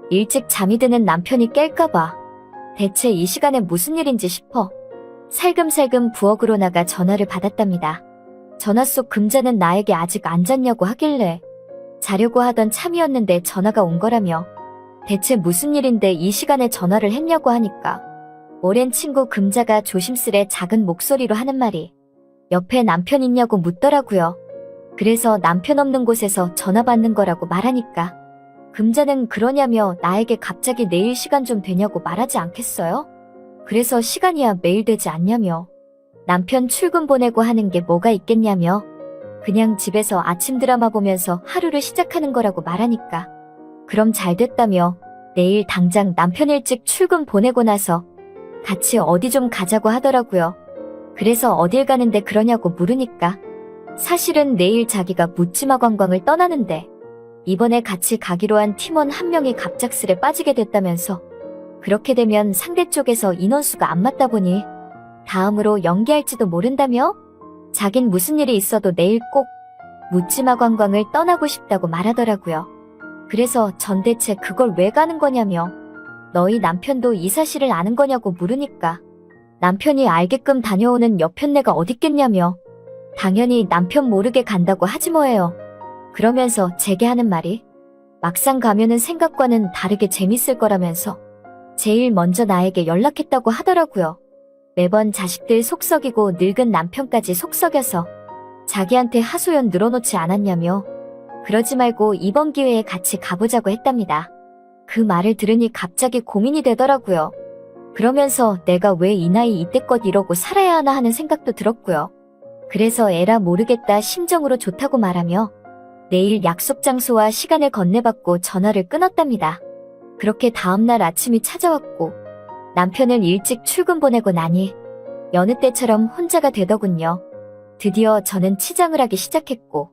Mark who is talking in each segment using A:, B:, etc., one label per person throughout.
A: 일찍 잠이 드는 남편이 깰까봐 대체 이 시간에 무슨 일인지 싶어 살금살금 부엌으로 나가 전화를 받았답니다. 전화 속 금자는 나에게 아직 안 잤냐고 하길래 자려고 하던 참이었는데 전화가 온 거라며 대체 무슨 일인데 이 시간에 전화를 했냐고 하니까 오랜 친구 금자가 조심스레 작은 목소리로 하는 말이 옆에 남편 있냐고 묻더라고요. 그래서 남편 없는 곳에서 전화 받는 거라고 말하니까 금자는 그러냐며 나에게 갑자기 내일 시간 좀 되냐고 말하지 않겠어요? 그래서 시간이야 매일 되지 않냐며 남편 출근 보내고 하는 게 뭐가 있겠냐며 그냥 집에서 아침 드라마 보면서 하루를 시작하는 거라고 말하니까 그럼 잘 됐다며 내일 당장 남편 일찍 출근 보내고 나서 같이 어디 좀 가자고 하더라고요. 그래서 어딜 가는데 그러냐고 물으니까 사실은 내일 자기가 묻지마 관광을 떠나는데 이번에 같이 가기로 한 팀원 한 명이 갑작스레 빠지게 됐다면서 그렇게 되면 상대 쪽에서 인원수가 안 맞다 보니 다음으로 연기할지도 모른다며 자긴 무슨 일이 있어도 내일 꼭 묻지마 관광을 떠나고 싶다고 말하더라고요. 그래서 전 대체 그걸 왜 가는 거냐며 너희 남편도 이 사실을 아는 거냐고 물으니까 남편이 알게끔 다녀오는 여편네가 어딨겠냐며 당연히 남편 모르게 간다고 하지 뭐예요. 그러면서 제게 하는 말이 막상 가면은 생각과는 다르게 재밌을 거라면서 제일 먼저 나에게 연락했다고 하더라고요. 매번 자식들 속썩이고 늙은 남편까지 속썩여서 자기한테 하소연 늘어놓지 않았냐며 그러지 말고 이번 기회에 같이 가보자고 했답니다. 그 말을 들으니 갑자기 고민이 되더라고요. 그러면서 내가 왜 이 나이 이때껏 이러고 살아야 하나 하는 생각도 들었고요. 그래서 에라 모르겠다 심정으로 좋다고 말하며 내일 약속 장소와 시간을 건네받고 전화를 끊었답니다. 그렇게 다음날 아침이 찾아왔고 남편을 일찍 출근 보내고 나니 여느 때처럼 혼자가 되더군요. 드디어 저는 치장을 하기 시작했고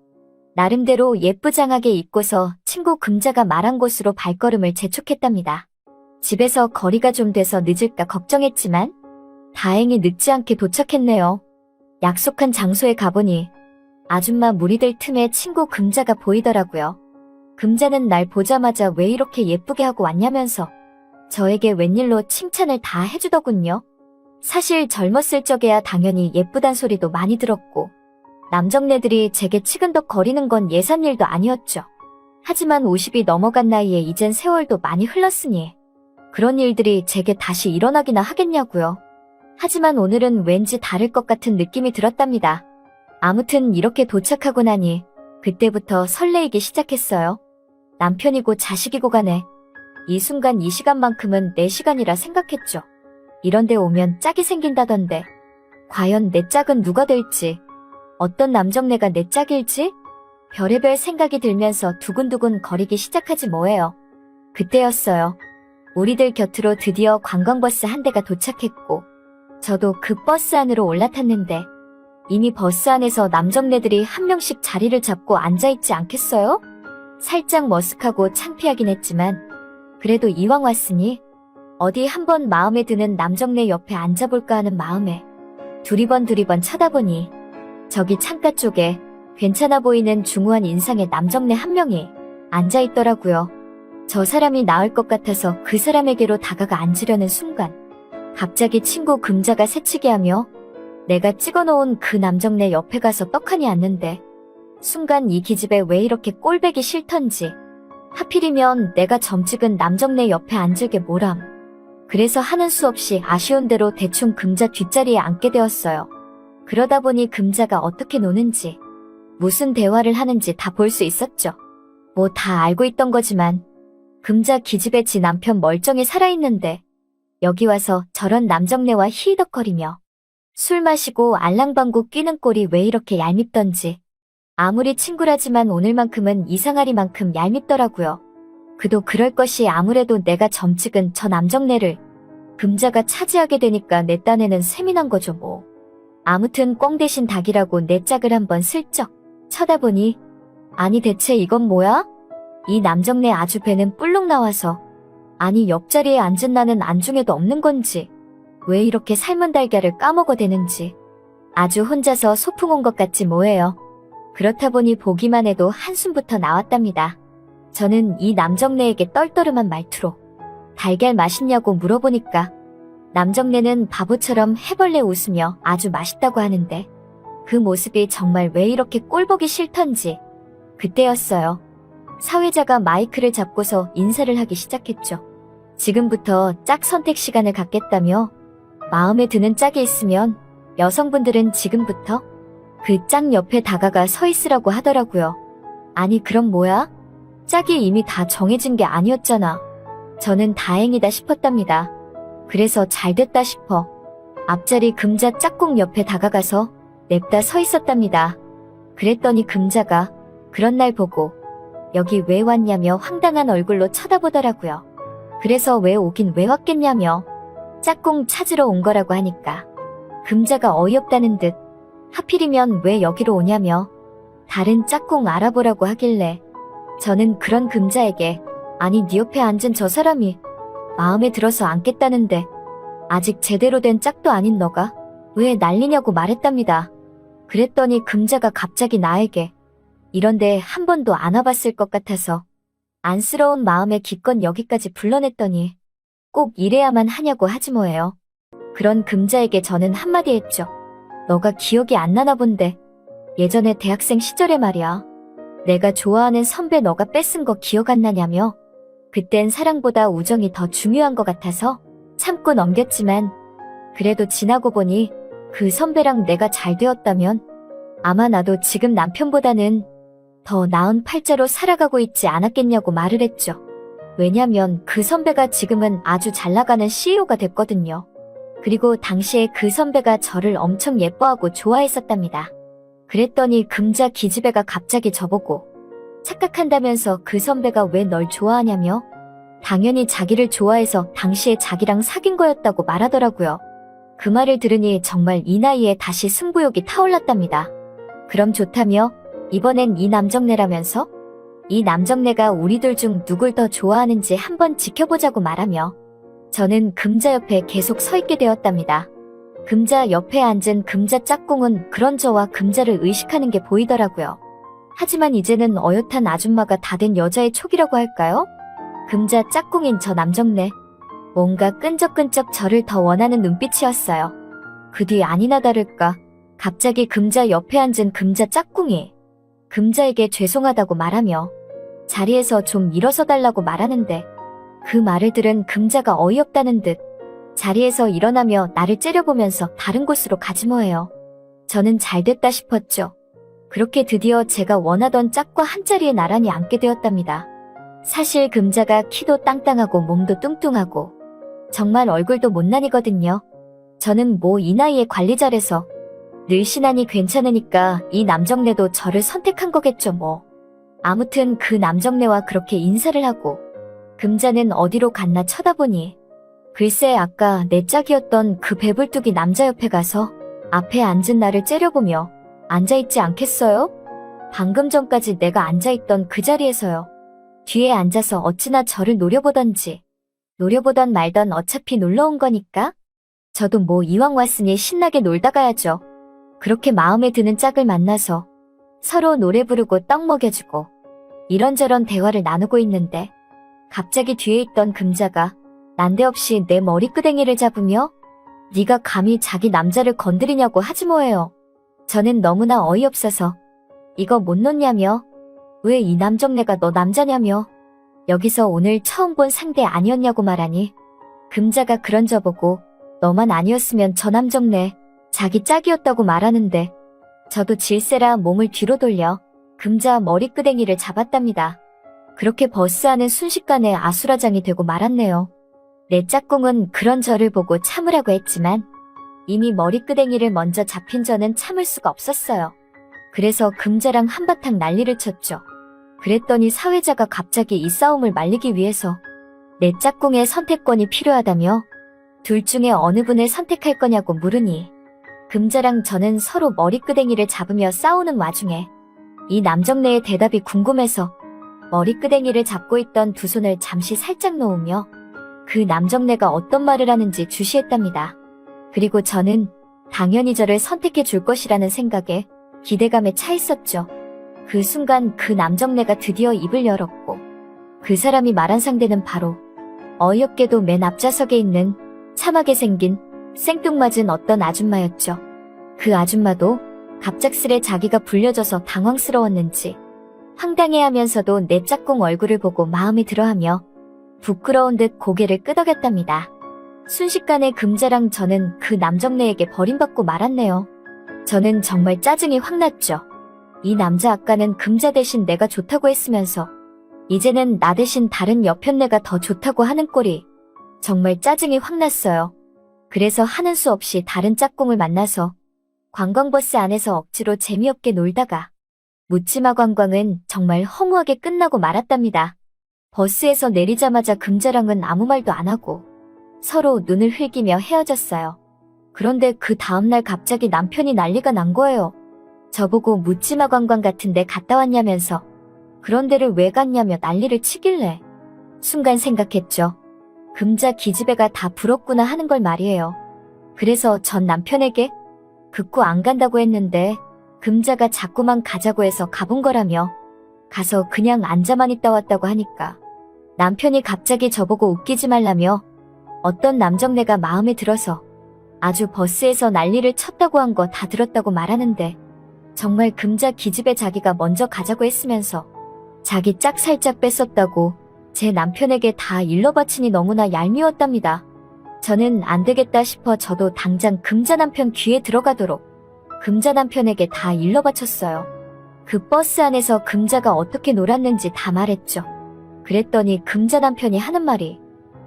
A: 나름대로 예쁘장하게 입고서 친구 금자가 말한 곳으로 발걸음을 재촉했답니다. 집에서 거리가 좀 돼서 늦을까 걱정했지만 다행히 늦지 않게 도착했네요. 약속한 장소에 가보니 아줌마 무리들 틈에 친구 금자가 보이더라고요. 금자는 날 보자마자 왜 이렇게 예쁘게 하고 왔냐면서 저에게 웬일로 칭찬을 다 해주더군요. 사실 젊었을 적에야 당연히 예쁘단 소리도 많이 들었고 남정네들이 제게 치근덕 거리는 건 예산일도 아니었죠. 하지만 50이 넘어간 나이에 이젠 세월도 많이 흘렀으니 그런 일들이 제게 다시 일어나기나 하겠냐고요. 하지만 오늘은 왠지 다를 것 같은 느낌이 들었답니다. 아무튼 이렇게 도착하고 나니 그때부터 설레이기 시작했어요. 남편이고 자식이고 간에 이 순간 이 시간만큼은 내 시간이라 생각했죠. 이런데 오면 짝이 생긴다던데 과연 내 짝은 누가 될지 어떤 남정네가 내 짝일지 별의별 생각이 들면서 두근두근 거리기 시작하지 뭐예요. 그때였어요. 우리들 곁으로 드디어 관광버스 한 대가 도착했고 저도 그 버스 안으로 올라탔는데 이미 버스 안에서 남정네들이 한 명씩 자리를 잡고 앉아있지 않겠어요? 살짝 머쓱하고 창피하긴 했지만 그래도 이왕 왔으니 어디 한번 마음에 드는 남정네 옆에 앉아볼까 하는 마음에 두리번 쳐다보니 저기 창가 쪽에 괜찮아 보이는 중후한 인상의 남정네 한 명이 앉아있더라고요. 저 사람이 나을 것 같아서 그 사람에게로 다가가 앉으려는 순간 갑자기 친구 금자가 새치기 하며 내가 찍어놓은 그 남정네 옆에 가서 떡하니 앉는데 순간 이 기집애 왜 이렇게 꼴배기 싫던지 하필이면 내가 점찍은 남정네 옆에 앉을 게 뭐람. 그래서 하는 수 없이 아쉬운 대로 대충 금자 뒷자리에 앉게 되었어요. 그러다 보니 금자가 어떻게 노는지 무슨 대화를 하는지 다 볼 수 있었죠. 뭐 다 알고 있던 거지만 금자 기집애 지 남편 멀쩡히 살아있는데 여기 와서 저런 남정네와 히히덕거리며 술 마시고 알랑방구 끼는 꼴이 왜 이렇게 얄밉던지 아무리 친구라지만 오늘만큼은 이상하리만큼 얄밉더라고요. 그도 그럴 것이 아무래도 내가 점찍은 저 남정네를 금자가 차지하게 되니까 내 딴에는 셈이 난 거죠 뭐. 아무튼 꽝 대신 닭이라고 내 짝을 한번 슬쩍 쳐다보니 아니 대체 이건 뭐야? 이 남정네 아주 배는 뿔룩 나와서 아니 옆자리에 앉은 나는 안중에도 없는 건지 왜 이렇게 삶은 달걀을 까먹어대는지 아주 혼자서 소풍 온 것 같지 뭐예요. 그렇다 보니 보기만 해도 한숨부터 나왔답니다. 저는 이 남정네에게 떨떠름한 말투로 달걀 맛있냐고 물어보니까 남정네는 바보처럼 해벌레 웃으며 아주 맛있다고 하는데 그 모습이 정말 왜 이렇게 꼴보기 싫던지 그때였어요. 사회자가 마이크를 잡고서 인사를 하기 시작했죠. 지금부터 짝 선택 시간을 갖겠다며 마음에 드는 짝이 있으면 여성분들은 지금부터 그 짝 옆에 다가가 서 있으라고 하더라고요. 아니 그럼 뭐야? 짝이 이미 다 정해진 게 아니었잖아. 저는 다행이다 싶었답니다. 그래서 잘됐다 싶어 앞자리 금자 짝꿍 옆에 다가가서 냅다 서 있었답니다. 그랬더니 금자가 그런 날 보고 여기 왜 왔냐며 황당한 얼굴로 쳐다보더라고요. 그래서 왜 오긴 왜 왔겠냐며 짝꿍 찾으러 온 거라고 하니까 금자가 어이없다는 듯 하필이면 왜 여기로 오냐며 다른 짝꿍 알아보라고 하길래 저는 그런 금자에게 아니 네 옆에 앉은 저 사람이 마음에 들어서 앉겠다는데 아직 제대로 된 짝도 아닌 너가 왜 난리냐고 말했답니다. 그랬더니 금자가 갑자기 나에게 이런데 한 번도 안 와봤을 것 같아서 안쓰러운 마음에 기껏 여기까지 불러냈더니 꼭 이래야만 하냐고 하지 뭐예요. 그런 금자에게 저는 한마디 했죠. 너가 기억이 안 나나 본데 예전에 대학생 시절에 말이야. 내가 좋아하는 선배 너가 뺏은 거 기억 안 나냐며 그땐 사랑보다 우정이 더 중요한 것 같아서 참고 넘겼지만 그래도 지나고 보니 그 선배랑 내가 잘 되었다면 아마 나도 지금 남편보다는 더 나은 팔자로 살아가고 있지 않았겠냐고 말을 했죠. 왜냐면 그 선배가 지금은 아주 잘 나가는 CEO가 됐거든요. 그리고 당시에 그 선배가 저를 엄청 예뻐하고 좋아했었답니다. 그랬더니 금자 기집애가 갑자기 저보고 착각한다면서 그 선배가 왜 널 좋아하냐며 당연히 자기를 좋아해서 당시에 자기랑 사귄 거였다고 말하더라고요. 그 말을 들으니 정말 이 나이에 다시 승부욕이 타올랐답니다. 그럼 좋다며 이번엔 이 남정네라면서 이 남정네가 우리들 중 누굴 더 좋아하는지 한번 지켜보자고 말하며 저는 금자 옆에 계속 서 있게 되었답니다. 금자 옆에 앉은 금자 짝꿍은 그런 저와 금자를 의식하는 게 보이더라고요. 하지만 이제는 어엿한 아줌마가 다 된 여자의 촉이라고 할까요? 금자 짝꿍인 저 남정네. 뭔가 끈적끈적 저를 더 원하는 눈빛이었어요. 그 뒤 아니나 다를까 갑자기 금자 옆에 앉은 금자 짝꿍이 금자에게 죄송하다고 말하며 자리에서 좀 일어서 달라고 말하는데 그 말을 들은 금자가 어이없다는 듯 자리에서 일어나며 나를 째려보면서 다른 곳으로 가지 뭐예요. 저는 잘됐다 싶었죠. 그렇게 드디어 제가 원하던 짝과 한자리에 나란히 앉게 되었답니다. 사실 금자가 키도 땅땅하고 몸도 뚱뚱하고 정말 얼굴도 못난이거든요. 저는 뭐 이 나이에 관리 잘해서 늘씬하니 괜찮으니까 이 남정네도 저를 선택한 거겠죠 뭐. 아무튼 그 남정네와 그렇게 인사를 하고 금자는 어디로 갔나 쳐다보니 글쎄 아까 내 짝이었던 그 배불뚝이 남자 옆에 가서 앞에 앉은 나를 째려보며 앉아있지 않겠어요? 방금 전까지 내가 앉아있던 그 자리에서요. 뒤에 앉아서 어찌나 저를 노려보던지. 노려보던 말던 어차피 놀러온 거니까 저도 뭐 이왕 왔으니 신나게 놀다 가야죠. 그렇게 마음에 드는 짝을 만나서 서로 노래 부르고 떡 먹여주고 이런저런 대화를 나누고 있는데 갑자기 뒤에 있던 금자가 난데없이 내 머리끄댕이를 잡으며 네가 감히 자기 남자를 건드리냐고 하지 뭐예요. 저는 너무나 어이없어서 이거 못 놓냐며 왜 이 남정네가 너 남자냐며 여기서 오늘 처음 본 상대 아니었냐고 말하니 금자가 그런 저보고 너만 아니었으면 저 남정네 자기 짝이었다고 말하는데 저도 질세라 몸을 뒤로 돌려 금자 머리끄댕이를 잡았답니다. 그렇게 버스하는 순식간에 아수라장이 되고 말았네요. 내 짝꿍은 그런 저를 보고 참으라고 했지만 이미 머리끄댕이를 먼저 잡힌 저는 참을 수가 없었어요. 그래서 금자랑 한바탕 난리를 쳤죠. 그랬더니 사회자가 갑자기 이 싸움을 말리기 위해서 내 짝꿍의 선택권이 필요하다며 둘 중에 어느 분을 선택할 거냐고 물으니 금자랑 저는 서로 머리끄댕이를 잡으며 싸우는 와중에 이 남정네의 대답이 궁금해서 머리끄댕이를 잡고 있던 두 손을 잠시 살짝 놓으며 그 남정네가 어떤 말을 하는지 주시했답니다. 그리고 저는 당연히 저를 선택해 줄 것이라는 생각에 기대감에 차 있었죠. 그 순간 그 남정네가 드디어 입을 열었고 그 사람이 말한 상대는 바로 어이없게도 맨 앞좌석에 있는 참하게 생긴 생뚱맞은 어떤 아줌마였죠. 그 아줌마도 갑작스레 자기가 불려져서 당황스러웠는지 황당해하면서도 내 짝꿍 얼굴을 보고 마음에 들어하며 부끄러운 듯 고개를 끄덕였답니다. 순식간에 금자랑 저는 그 남정네에게 버림받고 말았네요. 저는 정말 짜증이 확 났죠. 이 남자 아까는 금자 대신 내가 좋다고 했으면서 이제는 나 대신 다른 여편네가 더 좋다고 하는 꼴이 정말 짜증이 확 났어요. 그래서 하는 수 없이 다른 짝꿍을 만나서 관광버스 안에서 억지로 재미없게 놀다가 묻지마 관광은 정말 허무하게 끝나고 말았답니다. 버스에서 내리자마자 금자랑은 아무 말도 안 하고 서로 눈을 흘기며 헤어졌어요. 그런데 그 다음날 갑자기 남편이 난리가 난 거예요. 저보고 묻지마 관광 같은 데 갔다 왔냐면서 그런 데를 왜 갔냐며 난리를 치길래 순간 생각했죠. 금자 기집애가 다 부럽구나 하는 걸 말이에요. 그래서 전 남편에게 극구 안 간다고 했는데 금자가 자꾸만 가자고 해서 가본 거라며 가서 그냥 앉아만 있다 왔다고 하니까 남편이 갑자기 저보고 웃기지 말라며 어떤 남정네가 마음에 들어서 아주 버스에서 난리를 쳤다고 한 거 다 들었다고 말하는데 정말 금자 기집애 자기가 먼저 가자고 했으면서 자기 짝 살짝 뺐었다고 제 남편에게 다 일러 바치니 너무나 얄미웠답니다. 저는 안 되겠다 싶어 저도 당장 금자 남편 귀에 들어가도록 금자 남편에게 다 일러 바쳤어요. 그 버스 안에서 금자가 어떻게 놀았는지 다 말했죠. 그랬더니 금자 남편이 하는 말이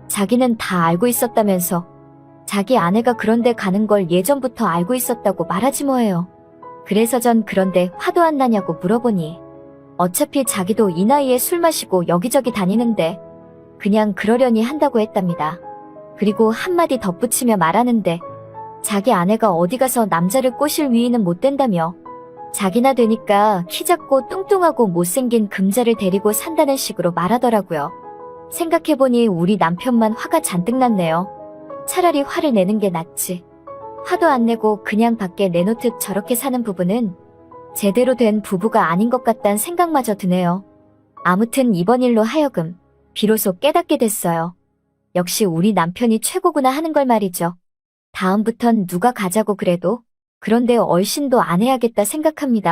A: 자기는 다 알고 있었다면서 자기 아내가 그런데 가는 걸 예전부터 알고 있었다고 말하지 뭐예요. 그래서 전 그런데 화도 안 나냐고 물어보니 어차피 자기도 이 나이에 술 마시고 여기저기 다니는데 그냥 그러려니 한다고 했답니다. 그리고 한마디 덧붙이며 말하는데 자기 아내가 어디 가서 남자를 꼬실 위인은 못 된다며 자기나 되니까 키 작고 뚱뚱하고 못생긴 금자를 데리고 산다는 식으로 말하더라고요. 생각해보니 우리 남편만 화가 잔뜩 났네요. 차라리 화를 내는 게 낫지. 화도 안 내고 그냥 밖에 내놓듯 저렇게 사는 부부는 제대로 된 부부가 아닌 것 같단 생각마저 드네요. 아무튼 이번 일로 하여금 비로소 깨닫게 됐어요. 역시 우리 남편이 최고구나 하는 걸 말이죠. 다음부턴 누가 가자고 그래도 그런데 얼씬도 안 해야겠다 생각합니다.